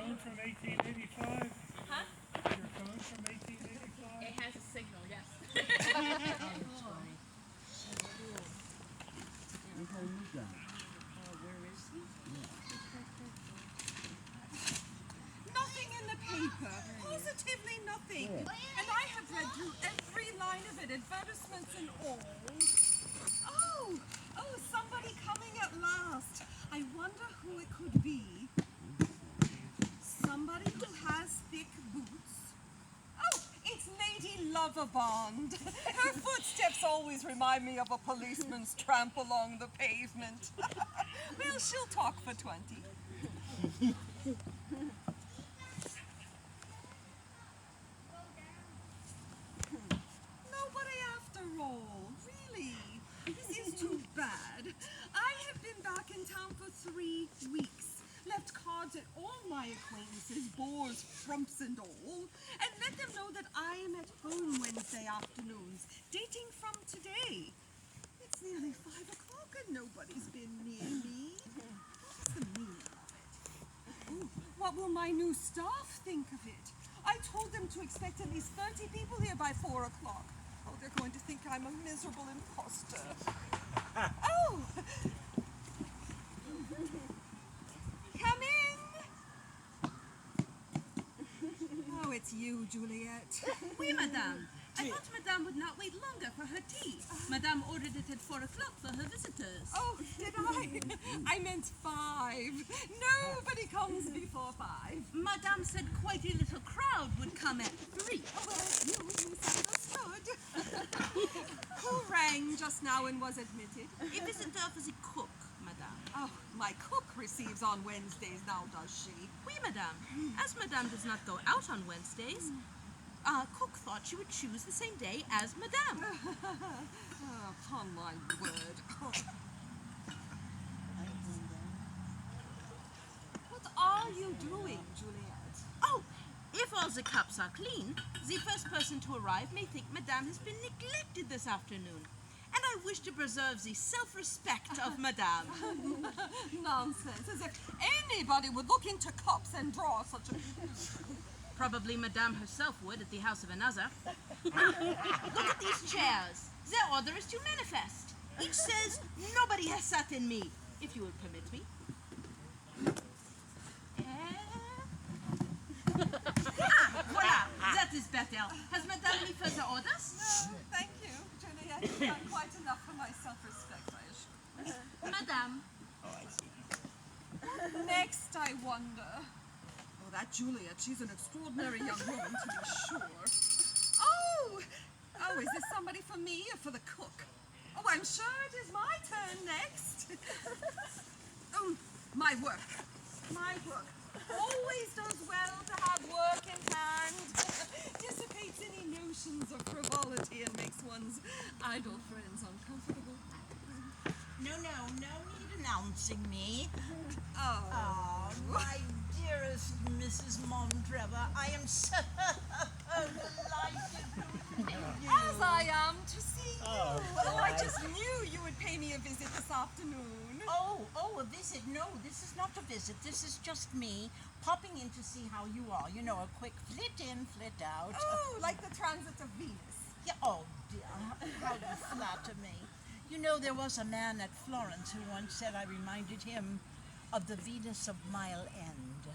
phone from 1885? Huh? Your phone from 1885? It has a signal, yes. Nothing in the paper. Positively nothing. And I have read through every line of it, advertisements and all. Oh, somebody coming at last. I wonder who it could be. Somebody who has thick boots. Oh, it's Lady Loverbond. Her footsteps always remind me of a policeman's tramp along the pavement. Well, she'll talk for 20. Nobody after all, really. This is too bad. I have been back in town for 3 weeks. Left cards at all my acquaintances, bores, frumps and all, and let them know that I am at home Wednesday afternoons, dating from today. It's nearly 5 o'clock and nobody's been near me. What's the meaning of it? Ooh, what will my new staff think of it? I told them to expect at least 30 people here by 4 o'clock. Oh, they're going to think I'm a miserable imposter. Oh! Come in! Oh, it's you, Juliet. Oui, madame. I thought madame would not wait longer for her tea. Madame ordered it at 4 o'clock for her visitors. Oh, did I? I meant 5. Nobody comes before 5. Madame said quite a little crowd would come at 3. Oh, well, you misunderstood. Who rang just now and was admitted? A visitor for the cook, madame. Oh, my cook receives on Wednesdays now, does she? Oui, madame. As madame does not go out on Wednesdays, cook thought she would choose the same day as madame. Oh, upon my word. Oh. What are you doing, Juliet? Oh, if all the cups are clean, the first person to arrive may think madame has been neglected this afternoon. And I wish to preserve the self-respect of madame. Nonsense, as if anybody would look into cups and draw such a... Probably madame herself would at the house of another. Look at these chairs. Their order is to manifest. Each says, nobody has sat in me, if you will permit me. Voila, that is better. Has madame any further orders? No, thank you, Juliet. I've done quite enough for my self-respect, I assure you. Madame. Next, I wonder. Oh, that Juliet, she's an extraordinary young woman, to be sure. Oh, is this somebody for me or for the cook? Oh, I'm sure it is my turn next. Oh, my work. Always does well to have work in hand. Dissipates any notions of frivolity and makes one's idle friends uncomfortable. No need announcing me. Oh, My dearest Mrs. Montrevor, I am so delighted to meet you. as I am to see you. Oh, I just knew you would pay me a visit this afternoon. Oh, a visit. No, this is not a visit. This is just me popping in to see how you are. You know, a quick flit in, flit out. Oh, like the transit of Venus. Yeah, oh, dear, how you flatter me. You know, there was a man at Florence who once said I reminded him of the Venus of Mile End.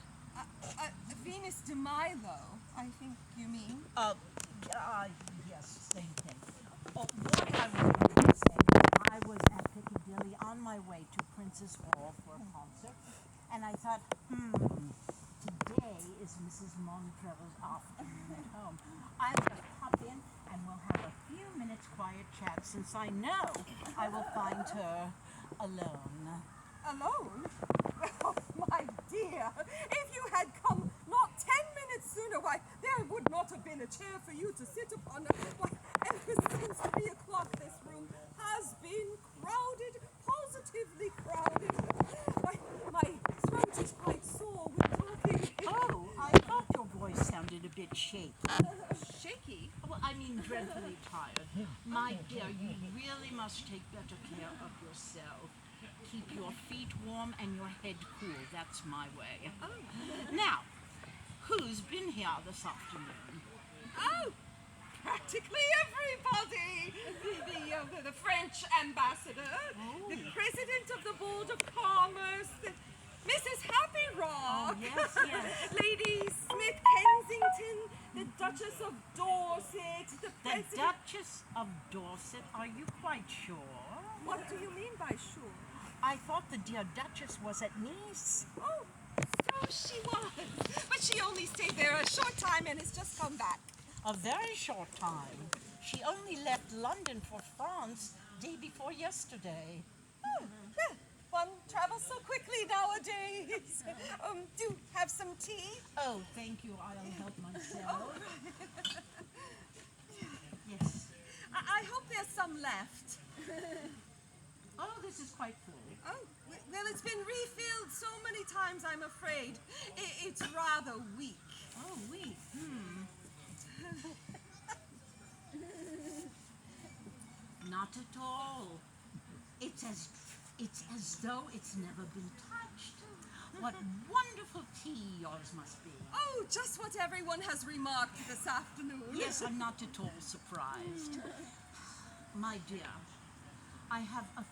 Venus de Milo, I think you mean. Yes, same thing. Oh, what I was going to say was I was at Piccadilly on my way to Princess Hall for a concert, and I thought, today is Mrs. Montrevor's afternoon at home. I'll just pop in and we'll have a few minutes quiet chat since I know I will find her alone. Alone? Oh, my dear, if you had come not 10 minutes sooner, why, there would not have been a chair for you to sit upon. Why, ever since 3 o'clock, this room has been crowded, positively crowded. Why, my throat is quite sore with talking. Oh, I thought your voice sounded a bit shaky. Shaky? Well, I mean dreadfully tired. My dear, you really must take better care of yourself. Keep your feet warm and your head cool. That's my way. Now, here this afternoon? Oh, practically everybody. The French ambassador, the president of the Board of Commerce, Mrs. Happy Rock, yes, yes. Lady Smith Kensington, the Duchess of Dorset, the The president. Duchess of Dorset, are you quite sure? What do you mean by sure? I thought the dear Duchess was at Nice. Oh, so she was. But she only stayed there a short time and has just come back. A very short time. She only left London for France day before yesterday. Oh, well, one travels so quickly nowadays. Do have some tea? Oh, thank you. I'll help myself. Yes. I hope there's some left. Oh, this is quite full. Oh, well, it's been refilled so many times, I'm afraid. It's rather weak. Oh, we. Not at all. It's as though it's never been touched. What wonderful tea yours must be. Oh, just what everyone has remarked this afternoon. Yes, I'm not at all surprised. My dear, I have 1,000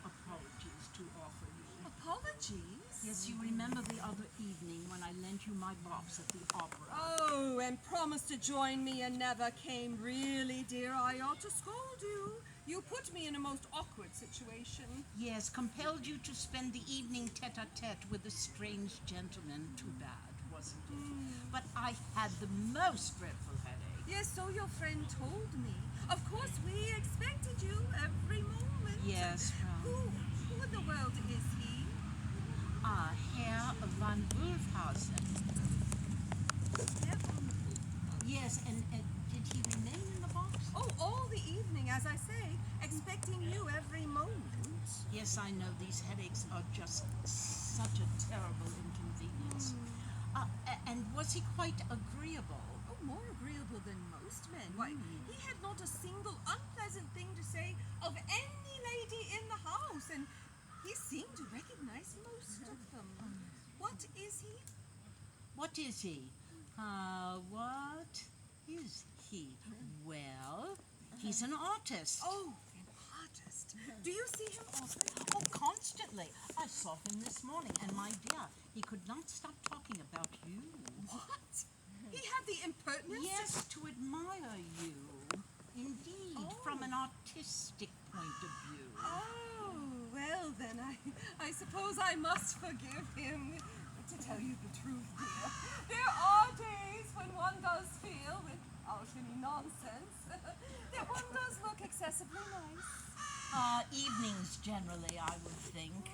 apologies to offer you. Apologies? Yes, you remember the other evening when I lent you my box at the opera? Oh, and promised to join me and never came. Really, dear, I ought to scold you. You put me in a most awkward situation. Yes, compelled you to spend the evening tete-a-tete with a strange gentleman. Too bad, wasn't it? But I had the most dreadful headache. Yes, so your friend told me. Of course, we expected you every moment. Yes, Who in the world is he? Herr van Wulfhausen. Herr von- Yes, and did he remain in the box? Oh, all the evening, as I say, expecting you every moment. Yes, I know these headaches are just such a terrible inconvenience. And was he quite agreeable? Oh, more agreeable than most men. Why, he had not a single unpleasant thing to say of any lady in the house, and he seemed to recognize most of them. What is he? What is he? What is he? Well, he's an artist. Oh, an artist. Do you see him often? Oh, constantly. I saw him this morning, and my dear, he could not stop talking about you. What? He had the impertinence? Yes, to admire you. Indeed, from an artistic point of view. Oh, well then, I suppose I must forgive him. To tell you the truth, dear, there are days when one does feel, without any nonsense, that one does look excessively nice. Evenings generally, I would think.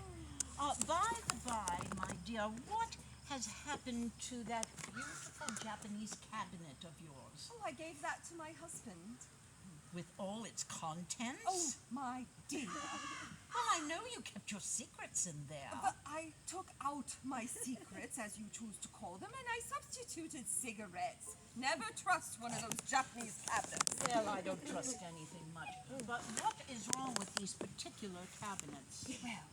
By the by, my dear, what has happened to that beautiful Japanese cabinet of yours? Oh, I gave that to my husband. With all its contents? Oh, my dear. Well, I know you kept your secrets in there. But I took out my secrets, as you choose to call them, and I substituted cigarettes. Never trust one of those Japanese cabinets. Well, I don't trust anything much. But what is wrong with these particular cabinets? Well,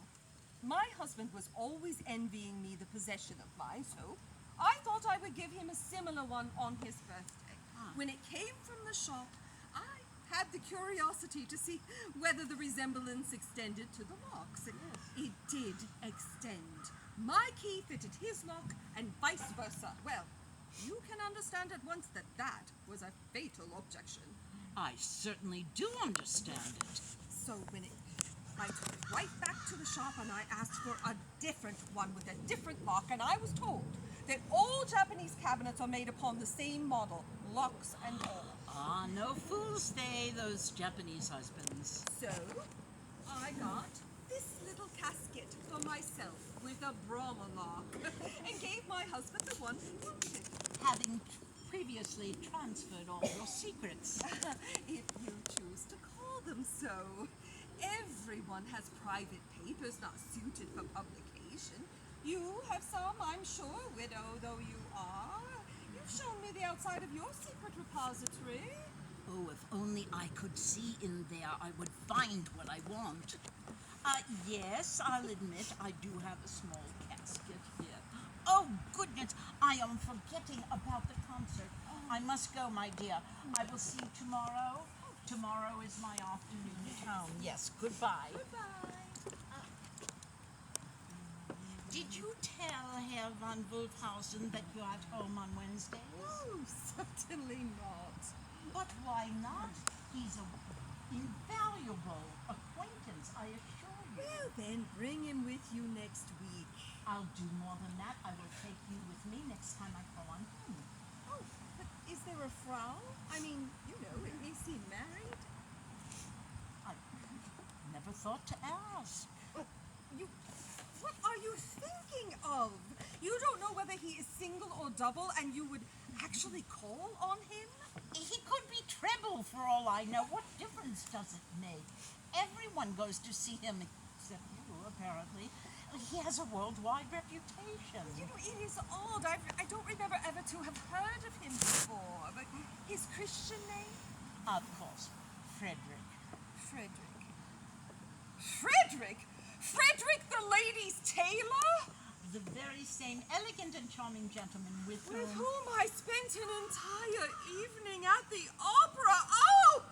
my husband was always envying me the possession of mine, so I thought I would give him a similar one on his birthday. When it came from the shop, I had the curiosity to see whether the resemblance extended to the locks. It did extend. My key fitted his lock and vice versa. Well, you can understand at once that that was a fatal objection. I certainly do understand it. So I took it right back to the shop and I asked for a different one with a different lock, and I was told that all Japanese cabinets are made upon the same model, locks and all. No fools they, those Japanese husbands. So, I got this little casket for myself with a Brahma lock and gave my husband the one he wanted. Having previously transferred all your secrets. If you choose to call them so. Everyone has private papers not suited for publication. You have some, I'm sure, widow though you are. You've shown me the outside of your secret repository. Oh, if only I could see in there, I would find what I want. Yes, I'll admit I do have a small casket here. Oh, goodness, I am forgetting about the concert. I must go, my dear. I will see you tomorrow. Tomorrow is my afternoon at home. Yes, goodbye. Goodbye. Did you tell Herr von Wulfhausen that you're at home on Wednesdays? Oh, certainly not. But why not? He's an invaluable acquaintance, I assure you. Well, then bring him with you next week. I'll do more than that. I will take you with me next time I call on him. Oh, but is there a Frau? I mean, is he married? I never thought to ask. What are you thinking of? You don't know whether he is single or double, and you would actually call on him? He could be treble for all I know. What difference does it make? Everyone goes to see him, except you, apparently. He has a worldwide reputation. It is odd. I don't remember ever to have heard of him before. But his Christian name? Of course, Frederick. Frederick. Frederick? Frederick the ladies' tailor? The very same elegant and charming gentleman with whom I spent an entire evening at the opera. Oh,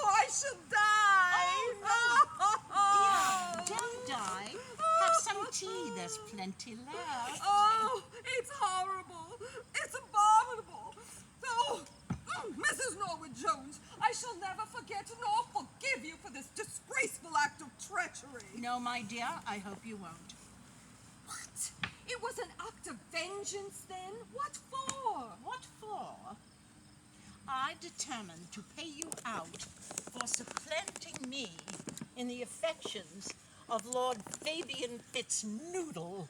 I shall die. Dear, don't die. Have some tea. There's plenty left. Oh, it's horrible. It's abominable. Oh, Mrs. Norwood Jones, I shall never forget nor forgive you for this disgraceful act of treachery. No, my dear, I hope you won't. What? It was an act of vengeance then? What for? What for? I determined to pay you out for supplanting me in the affections of Lord Fabian Fitznoodle.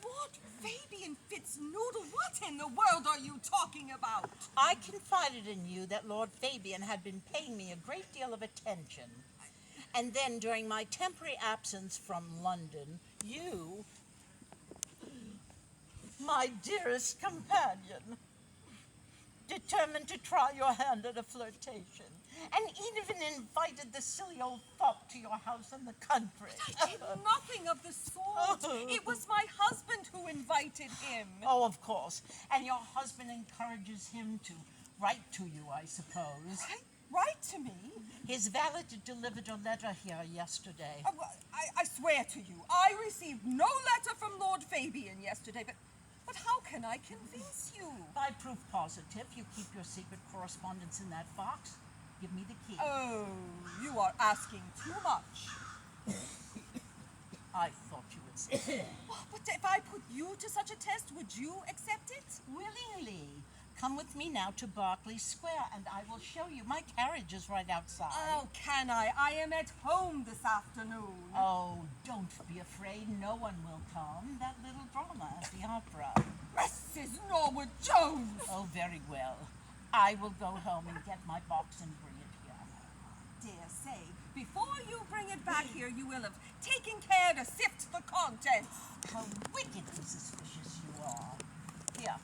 Lord Fabian Fitznoodle? What in the world are you talking about? I confided in you that Lord Fabian had been paying me a great deal of attention. And then, during my temporary absence from London, you, my dearest companion, determined to try your hand at a flirtation, and even invited the silly old fop to your house in the country. I did nothing of the sort. It was my husband who invited him. Oh, of course. And your husband encourages him to write to you, I suppose. Write to me? His valet delivered a letter here yesterday. I swear to you, I received no letter from Lord Fabian yesterday, but how can I convince you? By proof positive, you keep your secret correspondence in that box. Give me the key. Oh, you are asking too much. I thought you would say. But if I put you to such a test, would you accept it? Willingly. Come with me now to Berkeley Square, and I will show you. My carriage is right outside. Oh, can I? I am at home this afternoon. Oh, don't be afraid. No one will come. That little drama at the opera. Mrs. Norwood Jones! Oh, very well. I will go home and get my box and bring it here. Dare say, before you bring it back here, you will have taken care to sift the contents. How wickedly suspicious you are. Here.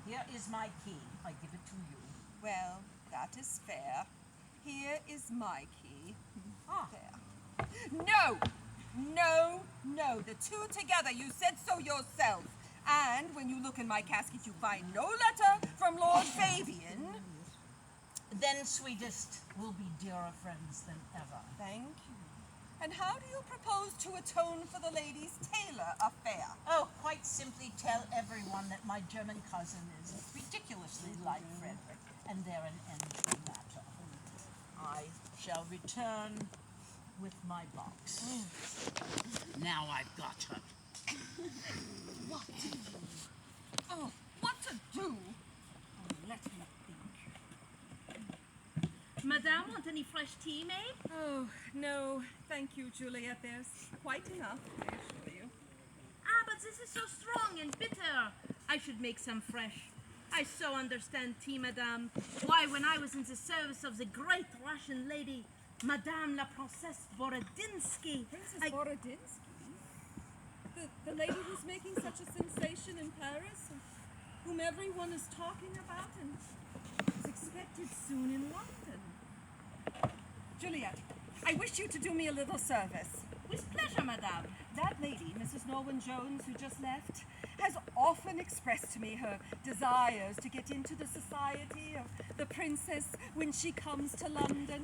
Here is my key. I give it to you. Well, that is fair. Here is my key. There. No! No, no. The two together. You said so yourself. And when you look in my casket, you find no letter from Lord Fabian. Then, sweetest, we'll be dearer friends than ever. Thank you. And how do you propose to atone for the lady's tailor affair? Oh, quite simply tell everyone that my German cousin is ridiculously like Frederick, and they're an end to the matter. I shall return with my box. Now I've got her. What to do? Oh, what to do? Oh, let me think. Madame, want any fresh tea made? Oh, no, thank you, Juliet. There's quite enough, I assure you. Ah, but this is so strong and bitter. I should make some fresh. I so understand tea, Madame. Why, when I was in the service of the great Russian lady, Madame la Princesse Borodinsky, Princess Borodinsky? The lady who's making such a sensation in Paris, and whom everyone is talking about, and is expected soon in London. Juliet, I wish you to do me a little service. With pleasure, Madame. That lady, Mrs. Norman Jones, who just left, has often expressed to me her desires to get into the society of the princess when she comes to London.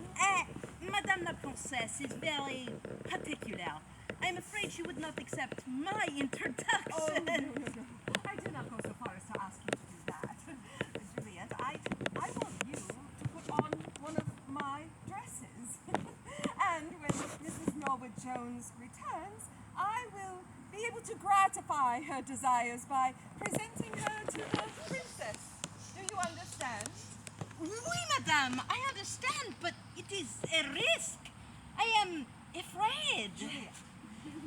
Madame la Princesse is very particular. I'm afraid she would not accept my introduction. Oh, no. I do not go so far as to ask you to do that. Juliet, I want you to put on one of my dresses. And when Mrs. Norwood Jones returns, I will be able to gratify her desires by presenting her to the princess. Do you understand? Oui, madame, I understand, but it is a risk. I am afraid. Juliet,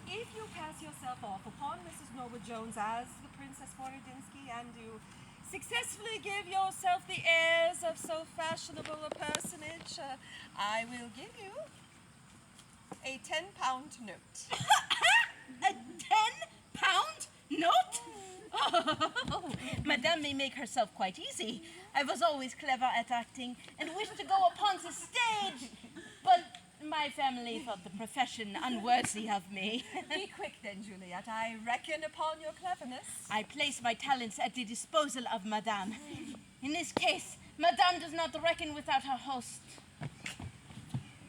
if you pass yourself off upon Mrs. Norwood Jones as the Princess Borodinski and you successfully give yourself the airs of so fashionable a personage, I will give you a £10 note. A 10-pound note? Oh, madame may make herself quite easy. I was always clever at acting and wished to go upon the stage, but my family thought the profession unworthy of me. Be quick then, Juliet. I reckon upon your cleverness. I place my talents at the disposal of madame. In this case, madame does not reckon without her host.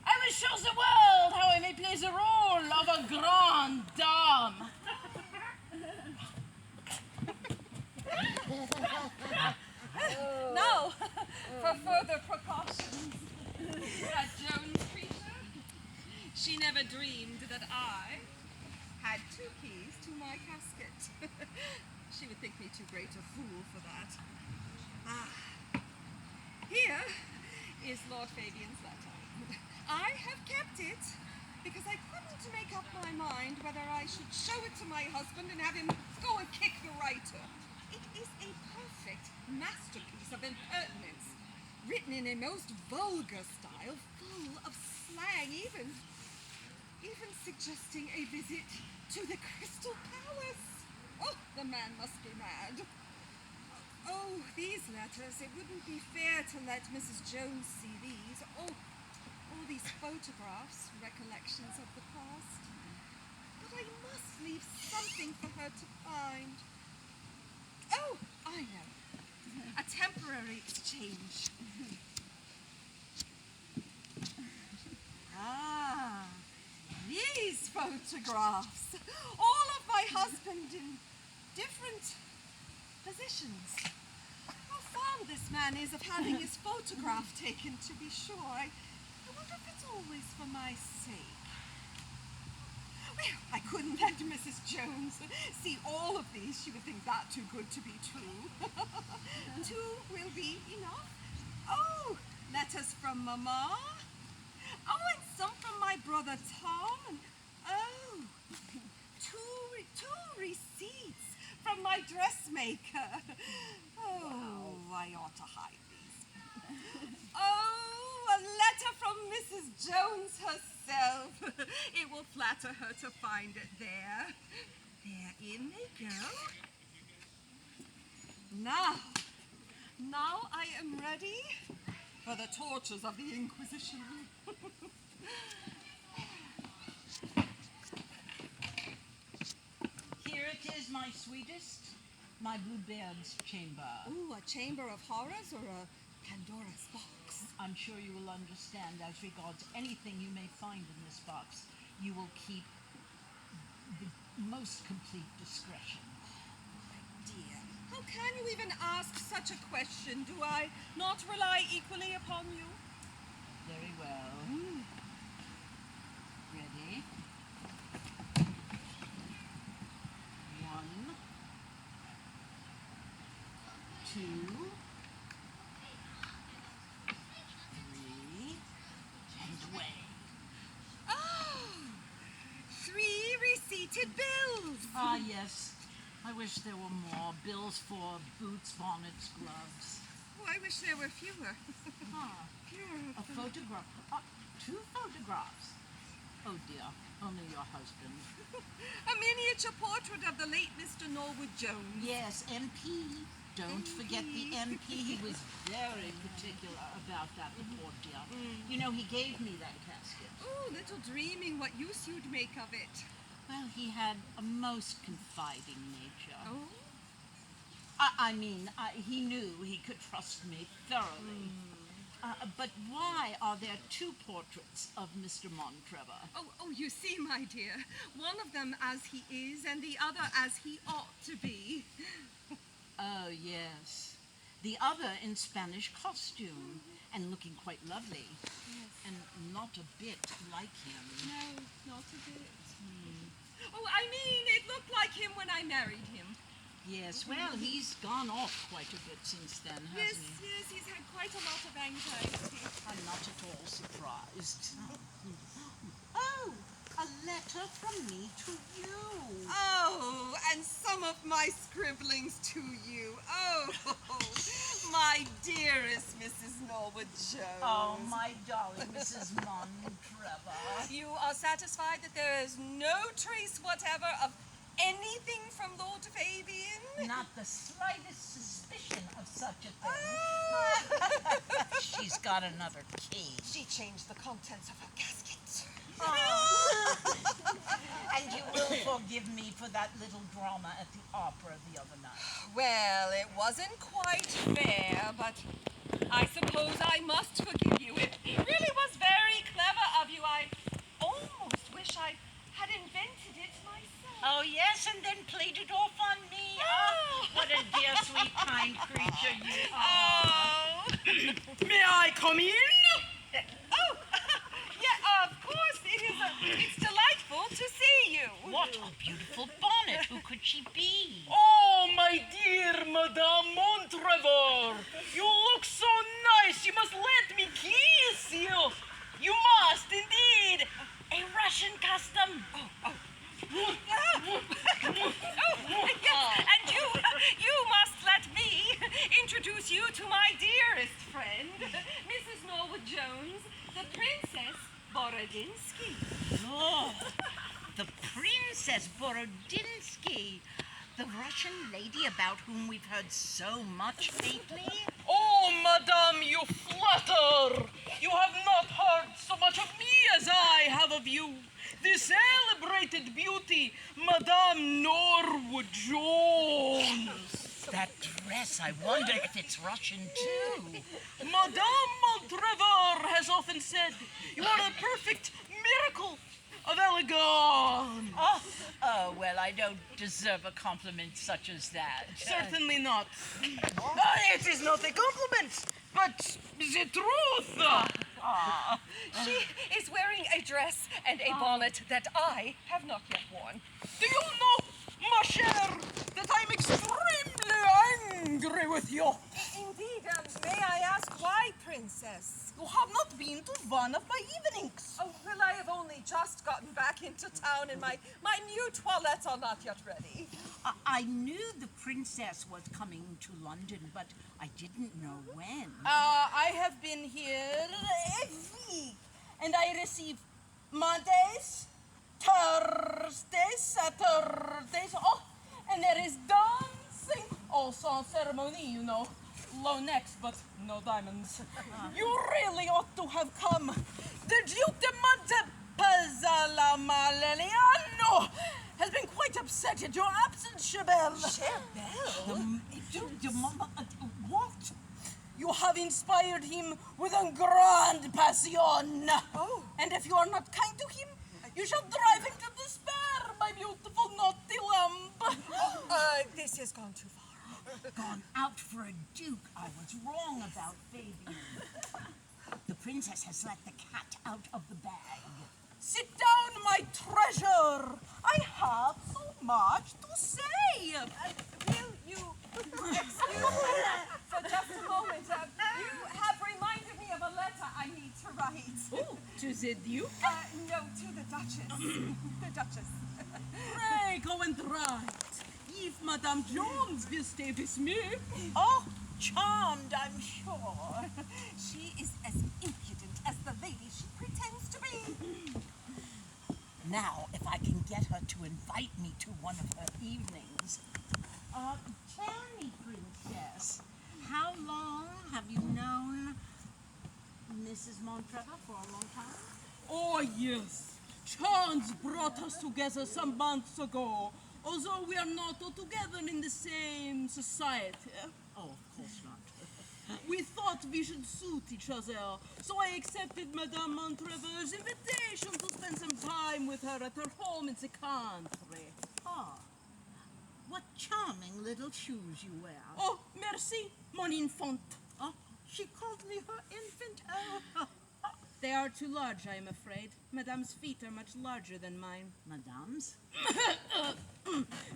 I will show the world how I may play the role of a grande dame. Now, for further precautions. That Jones creature, she never dreamed that I had 2 keys to my casket. She would think me too great a fool for that. Here is Lord Fabian's letter. I have kept it because I couldn't make up my mind whether I should show it to my husband and have him go and kick the writer. It is a perfect masterpiece of impertinence, written in a most vulgar style, full of slang, even suggesting a visit to the Crystal Palace. Oh, the man must be mad. Oh, these letters, it wouldn't be fair to let Mrs. Jones see these. Oh, all these photographs, recollections of the past. But I must leave something for her to find. Oh, I know. A temporary exchange. These photographs. All of my husband in different positions. How fond this man is of having his photograph taken, to be sure. I wonder if it's always for my sake. Well, I couldn't let Mrs. Jones see all of these. She would think that too good to be true. 2 will be enough. Oh, letters from Mama. Oh, and some from my brother Tom. And, oh, two receipts from my dressmaker. Oh, I ought to hide these. Oh, a letter from Mrs. Jones herself. It will flatter her to find it there. There, in they go. Now I am ready for the tortures of the Inquisition. Here it is, my sweetest, my Bluebeard's chamber. Ooh, a chamber of horrors or a Pandora's box? I'm sure you will understand as regards anything you may find in this box. You will keep the most complete discretion. Dear, how can you even ask such a question? Do I not rely equally upon you? Very well. Ready? 1, 2, 3, and away. Oh, 3 receipted bills. Ah, yes. I wish there were more bills for boots, bonnets, gloves. Oh, I wish there were fewer. Ah, a photograph. 2 photographs. Oh dear, only your husband. A miniature portrait of the late Mr. Norwood Jones. Yes, MP. Don't forget the MP. He was very particular about that, the poor dear. You know, he gave me that casket. Oh, little dreaming what use you'd make of it. Well, he had a most confiding nature. Oh? He knew he could trust me thoroughly. But why are there two portraits of Mr. Montrevor? Oh, you see, my dear, one of them as he is and the other as he ought to be. Oh, yes. The other in Spanish costume and looking quite lovely. Yes. And not a bit like him. No, not a bit. Oh, I mean, it looked like him when I married him. Yes, well, he's gone off quite a bit since then, hasn't he? Yes, he's had quite a lot of anxiety. I'm not at all surprised. Oh, a letter from me to you. Oh, and some of my scribblings to you. Oh, my dearest Mrs. Norwood Jones. Oh, my darling Mrs. Montrevor. You are satisfied that there is no trace whatever of anything from Lord Fabian? Not the slightest suspicion of such a thing. Ah. She's got another key. She changed the contents of her casket. And you will forgive me for that little drama at the opera the other night. Well, it wasn't quite fair, but I suppose I must forgive you. It really was very clever of you. I almost wish I had invented it myself. Oh, yes, and then played it off on me. Oh, what a dear, sweet, kind creature you are. Oh. May I come in? Oh, yeah, of course. It's delightful to see you. What a beautiful bonnet. Who could she be? Oh, my dear Madame Montrevor. You look so nice. You must let me kiss you. You must, indeed. A Russian custom. Yes, and you must let me introduce you to my dearest friend, Mrs. Norwood Jones, the Princess Borodinsky. Oh, the Princess Borodinsky. The Russian lady about whom we've heard so much lately. Oh, Madame, you flatter. You have not heard so much of me as I have of you. The celebrated beauty, Madame Norwood Jones. That dress, I wonder if it's Russian too. Madame Montrevor has often said you are a perfect miracle of elegance. Oh, well, I don't deserve a compliment such as that. Certainly not. It is not a compliment, but the truth. She is wearing a dress and a bonnet that I have not yet worn. Do you know, ma chère, that I'm extremely angry with you? Indeed, may I ask why, Princess? You have not been to one of my evenings. Oh, well, I have only just gotten back into town and my new toilettes are not yet ready. I knew the princess was coming to London, but I didn't know when. I have been here a week, and I receive Mondays, Thursdays, Saturdays, and there is dancing. Also ceremony, you know. Low necks, but no diamonds. You really ought to have come. The Duke de Montepazzola has been quite upset at your absence, Chabelle. What? You have inspired him with a grand passion. Oh. And if you are not kind to him, you shall drive him to despair, my beautiful naughty lamb. This has gone too far. Gone out for a duke. I was wrong about Fabian. The princess has let the cat out of the bag. Sit down, my treasure. I have so much to say. Will you excuse me for just a moment? You have reminded me of a letter I need to write. Oh, to the Duke? No, to the Duchess. The Duchess. Pray go and write. If Madame Jones will stay with me. Oh, charmed, I'm sure. She is as impudent as the lady she pretends to be. Now, if I can get her to invite me to one of her evenings. Tell me, Princess, how long have you known Mrs. Montrevor? For a long time? Oh, yes. Chance brought us together some months ago, although we are not altogether in the same society. Oh, of course not. We thought we should suit each other, so I accepted Madame Montrevor's invitation to spend some time with her at her home in the country. Ah, what charming little shoes you wear. Oh, merci, mon enfant. Oh, she called me her infant. Oh, They are too large, I am afraid. Madame's feet are much larger than mine. Madame's?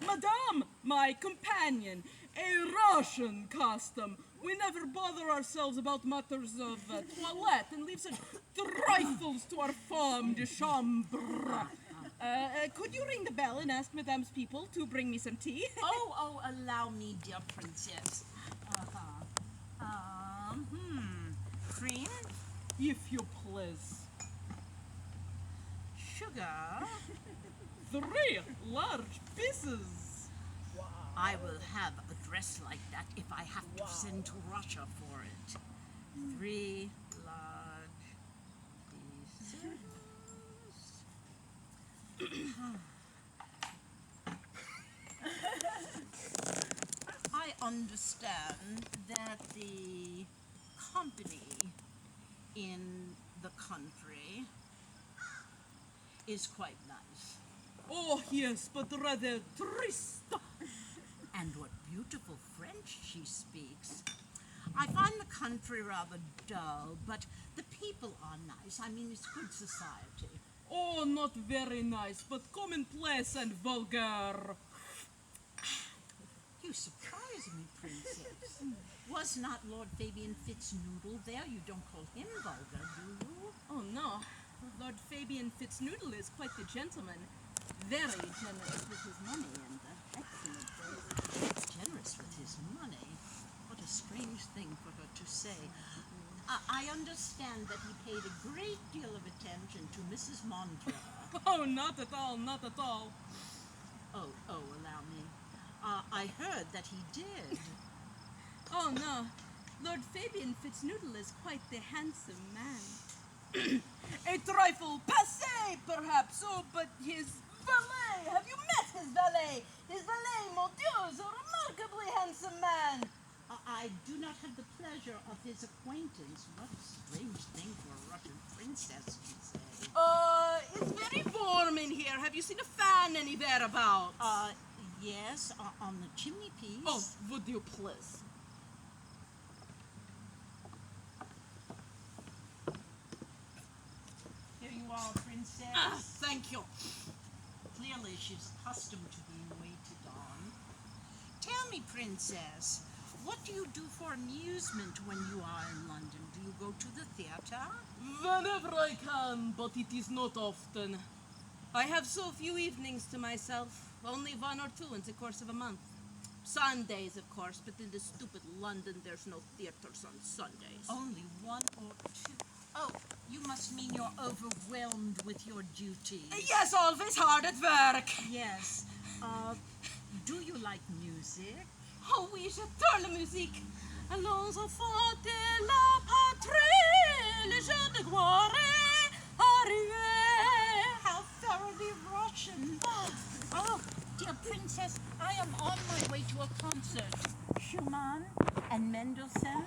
Madame, my companion, a Russian custom. We never bother ourselves about matters of toilette and leave such trifles to our femme de chambre. Could you ring the bell and ask Madame's people to bring me some tea? Oh, allow me, dear princess. Cream, If you please. sugar. 3 large pieces. I will have a dress like that if I have to send to Russia for it. 3 large pieces. I understand that the company in the country is quite nice. Oh, yes, but rather triste. And what beautiful French she speaks. I find the country rather dull, but the people are nice. I mean, it's good society. Oh, not very nice, but commonplace and vulgar. You surprise me, princess. Was not Lord Fabian Fitznoodle there? You don't call him vulgar, do you? Oh, no. Lord Fabian Fitznoodle is quite the gentleman. Very generous with his money and excellent taste. Generous with his money? What a strange thing for her to say. I understand that he paid a great deal of attention to Mrs. Montreux. Oh, not at all, not at all. Oh, allow me. I heard that he did. Oh, no. Lord Fabian Fitznoodle is quite the handsome man. A trifle passé, perhaps, oh, but his valet, have you met his valet? His valet, mon Dieu, is a remarkably handsome man. I do not have the pleasure of his acquaintance. What a strange thing for a Russian princess to say. It's very warm in here. Have you seen a fan anywhere about? Yes, on the chimney piece. Oh, would you please? Here you are, princess. Thank you. Clearly she's accustomed to being waited on. Tell me, princess, what do you do for amusement when you are in London? Do you go to the theater? Whenever I can, but it is not often. I have so few evenings to myself. Only 1 or 2 in the course of a month. Sundays, of course, but in the stupid London, there's no theaters on Sundays. Only 1 or 2. Oh, you must mean you're overwhelmed with your duties. Yes, always hard at work. Yes. Do you like music? Oh, oui, j'adore la musique. Allons enfants de la patrie, les jeunes de gloire arrivés. How thoroughly Russian. Oh, dear princess, I am on my way to a concert. Schumann and Mendelssohn.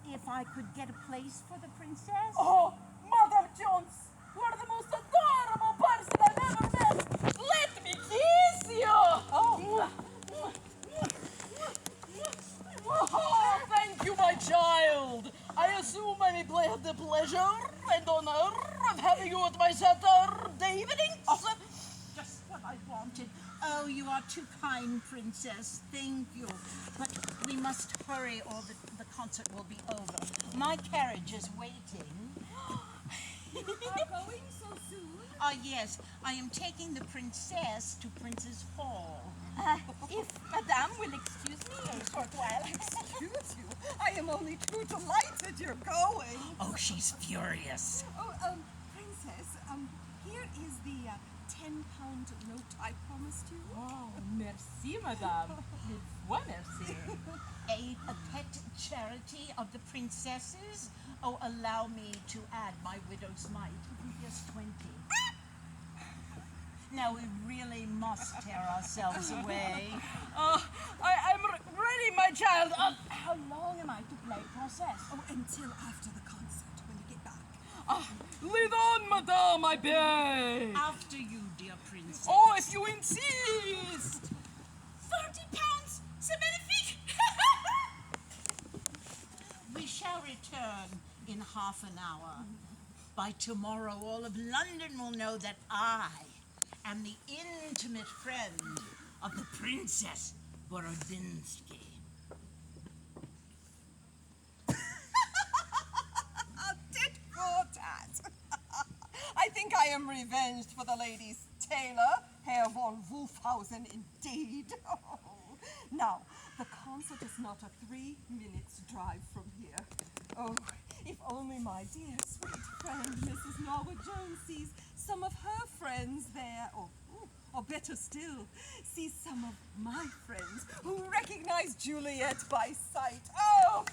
If I could get a place for the princess? Oh, Madame Jones, you are the most adorable person I've ever met. Let me kiss you. Oh. Oh, thank you, my child. I assume I may have the pleasure and honor of having you at my Saturday evenings. Just what I wanted. Oh, you are too kind, princess. Thank you. But we must hurry or the concert will be over. My carriage is waiting. You are going so soon? Yes. I am taking the princess to Prince's Hall. If Madame will excuse me a short while. Excuse you. I am only too delighted you're going. Oh, she's furious. Oh, princess, here is the 10-pound note I promised you. Oh, merci, Madame. Mille fois merci. A pet charity of the princesses? Oh, allow me to add my widow's mite. Here's 20. Now we really must tear ourselves away. I'm ready, my child. How long am I to play Princess? Oh, until after the concert, when you get back. Lead on, madame, I beg. After you, dear princess. Oh, if you insist. 30 pounds, c'est magnifique! We shall return in half an hour. By tomorrow, all of London will know that I am the intimate friend of the Princess Borodinski. Tit for tat. I think I am revenged for the lady's tailor, Herr von Wolfhausen, indeed. Now, the concert is not a 3 minutes drive from here. Oh, if only my dear sweet friend Mrs. Norwood Jones sees some of her friends there, or better still, sees some of my friends who recognize Juliet by sight. Oh,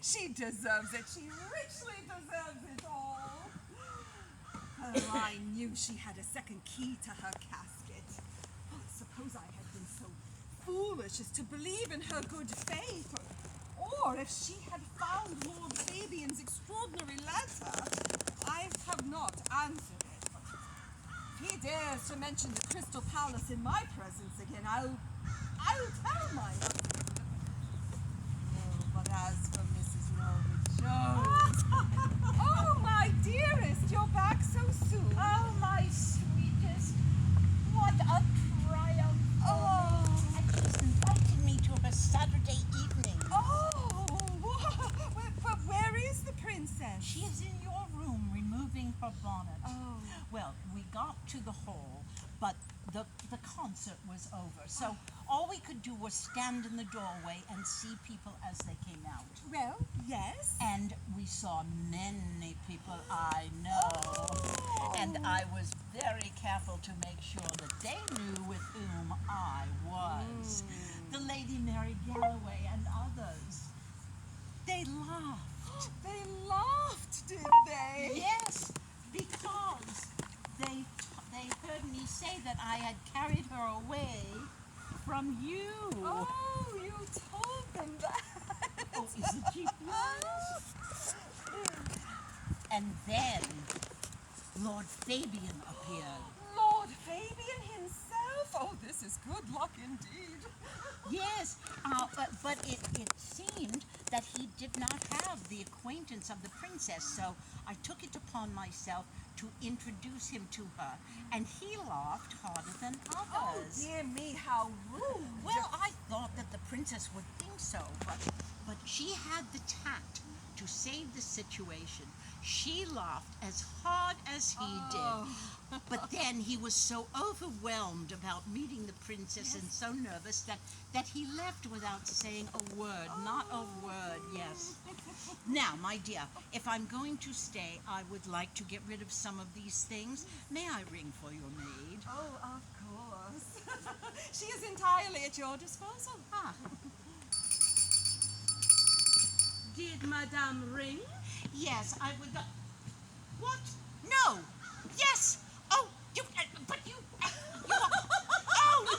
she deserves it. She richly deserves it all. Oh, I knew she had a second key to her casket. Oh, suppose I had been so foolish as to believe in her good faith. Or if she had found Lord Fabian's extraordinary letter. I have not answered it. If he dares to mention the Crystal Palace in my presence again, I'll tell my husband. Oh, but as for Mrs. Norwood Jones. Oh, my dearest, you're back so soon. Oh, my sweetest. What a triumph. Oh. And she's invited me to her Saturday evening. Oh, but where is the princess? She is in your room removing her bonnet. Oh. Well, we got to the hall, but the concert was over. So all we could do was stand in the doorway and see people as they came out. Well, yes. And we saw many people I know. And I was very careful to make sure that they knew with whom I was. The Lady Mary Galloway and others. They laughed. They laughed, did they? Yes, because they heard me say that I had carried her away from you. Oh, you told them that. Oh, isn't she pleased? And then Lord Fabian appeared. Lord Fabian himself? Oh, this is good luck indeed. Yes, but it seemed that he did not have the acquaintance of the princess, so I took it upon myself to introduce him to her, and he laughed harder than Oh, others. dear me, how rude. Well, I thought that the princess would think so, but she had the tact to save the situation. She laughed as hard as he did. But then he was so overwhelmed about meeting the princess and so nervous that he left without saying a word. Not a word, yes. Now, my dear, if I'm going to stay, I would like to get rid of some of these things. May I ring for your maid? Oh, of course. She is entirely at your disposal. Ah, Did Madame ring? yes, I would. What? No. Yes. Oh, you. But you. Oh no!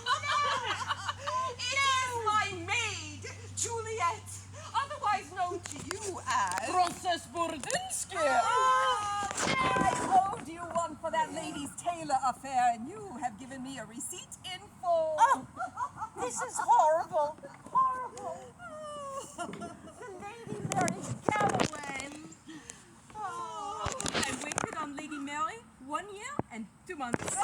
It is my maid, Juliet, otherwise known to you as... Princess Borodinski. I owed you one for that lady's tailor affair, and you have given me a receipt in full. Oh, this is horrible. Horrible. The Lady Mary Galloway. I waited on Lady Mary 1 year and 2 months.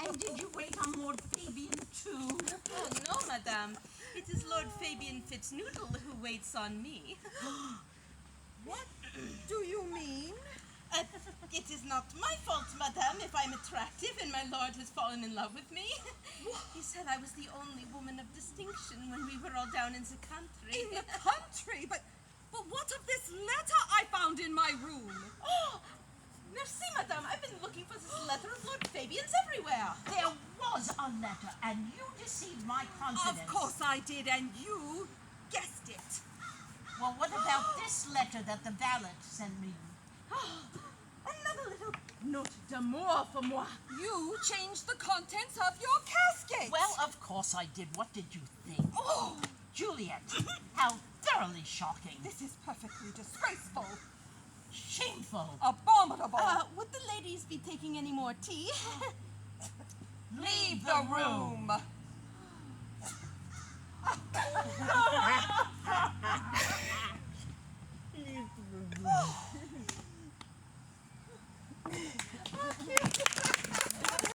And did you wait on Lord Fabian too? Oh, no, Madame. It is Lord Fabian Fitznoodle who waits on me. What do you mean? It is not my fault, Madame, if I'm attractive and my lord has fallen in love with me. He said I was the only woman of distinction when we were all down in the country. In the country? But what of this letter I found in my room? Oh, merci, Madame. I've been looking for this letter of Lord Fabian's everywhere. There was a letter, and you deceived my confidence. Of course I did, and you guessed it. Well, what about this letter that the valet sent me? Another little Note d'amour for moi. You changed the contents of your casket. Well, of course I did. What did you think? Oh, Juliet, how thoroughly shocking. this is perfectly disgraceful. Shameful. Abominable. Would the ladies be taking any more tea? Leave the room.